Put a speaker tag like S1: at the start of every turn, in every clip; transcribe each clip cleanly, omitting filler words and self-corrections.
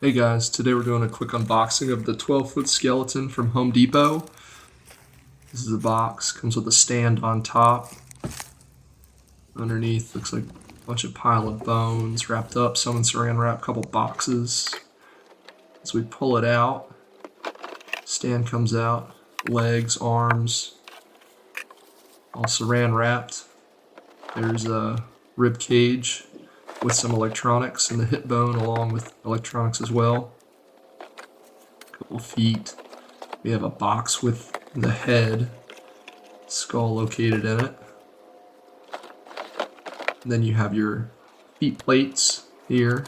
S1: Hey guys, today we're doing a quick unboxing of the 12-foot skeleton from Home Depot. This is a box, comes with a stand on top. Underneath looks like a bunch of pile of bones wrapped up, some in saran wrap, couple boxes. As we pull it out, stand comes out, legs, arms, all saran wrapped. There's a rib cage with some electronics and the hip bone along with electronics as well. Couple feet. We have a box with the head, skull located in it. And then you have your feet plates here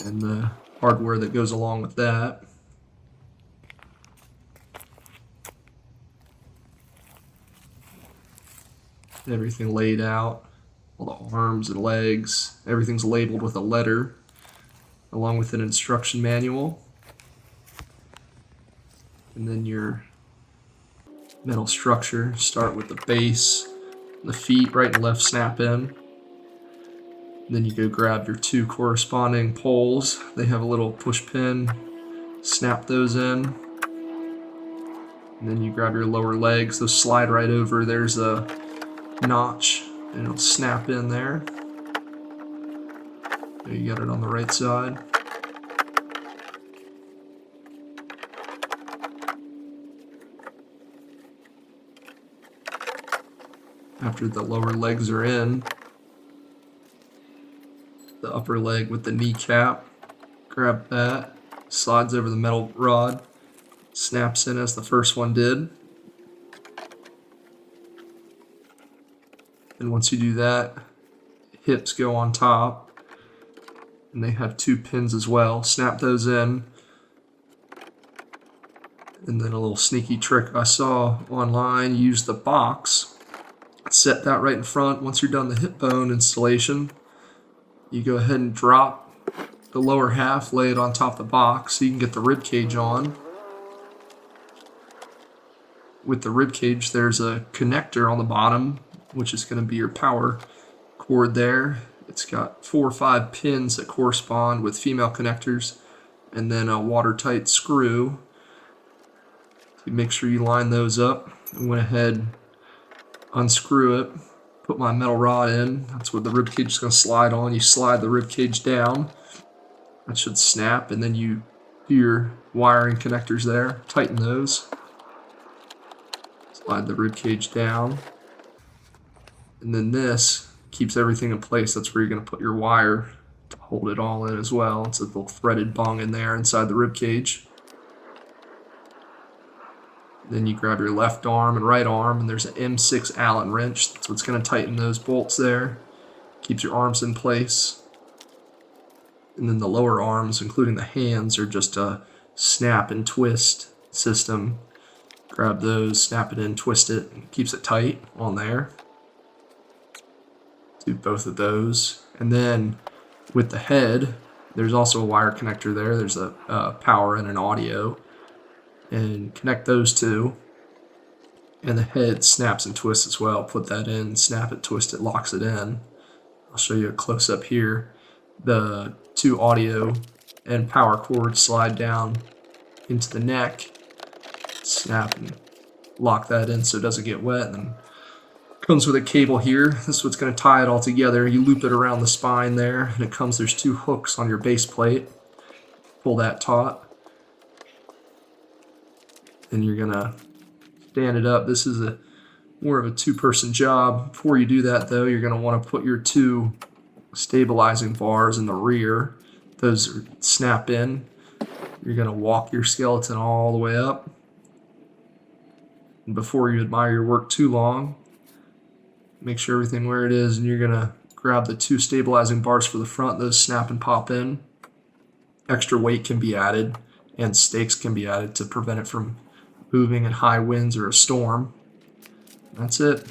S1: and the hardware that goes along with that. Everything laid out. All the arms and legs, everything's labeled with a letter, along with an instruction manual. And then your metal structure, start with the base, the feet, right and left snap in. And then you go grab your two corresponding poles. They have a little push pin, snap those in. And then you grab your lower legs, those slide right over. There's a notch and it'll snap in there. There, you got it on the right side. After the lower legs are in, the upper leg with the kneecap, grab that, slides over the metal rod, snaps in as the first one did. And once you do that, hips go on top, and they have two pins as well. Snap those in. And then a little sneaky trick I saw online, use the box, set that right in front. Once you're done the hip bone installation, you go ahead and drop the lower half, lay it on top of the box so you can get the rib cage on. With the rib cage, there's a connector on the bottom, which is going to be your power cord there. It's got 4 or 5 pins that correspond with female connectors, and then a watertight screw. So make sure you line those up. I went ahead, unscrew it, put my metal rod in. That's what the rib cage is going to slide on. You slide the rib cage down. That should snap, and then you do your wiring connectors there. Tighten those. Slide the rib cage down. And then this keeps everything in place. That's where you're going to put your wire to hold it all in as well. It's a little threaded bung in there inside the rib cage. Then you grab your left arm and right arm, and there's an M6 Allen wrench. That's what's going to tighten those bolts there. Keeps your arms in place. And then the lower arms, including the hands, are just a snap and twist system. Grab those, snap it in, twist it, and keeps it tight on there. Do both of those. And then with the head, there's also a wire connector there. There's a power and an audio. And connect those two. And the head snaps and twists as well. Put that in, snap it, twist it, locks it in. I'll show you a close up here. The two audio and power cords slide down into the neck. Snap and lock that in so it doesn't get wet. And then comes with a cable here. This is what's going to tie it all together. You loop it around the spine there, and there's 2 hooks on your base plate. Pull that taut. And you're going to stand it up. This is more of a 2-person job. Before you do that, though, you're going to want to put your 2 stabilizing bars in the rear. Those snap in. You're going to walk your skeleton all the way up. And before you admire your work too long, make sure everything where it is, and you're going to grab the 2 stabilizing bars for the front. Those snap and pop in. Extra weight can be added, and stakes can be added to prevent it from moving in high winds or a storm. That's it.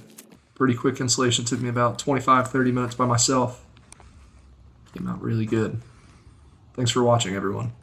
S1: Pretty quick installation. Took me about 25-30 minutes by myself. Came out really good. Thanks for watching, everyone.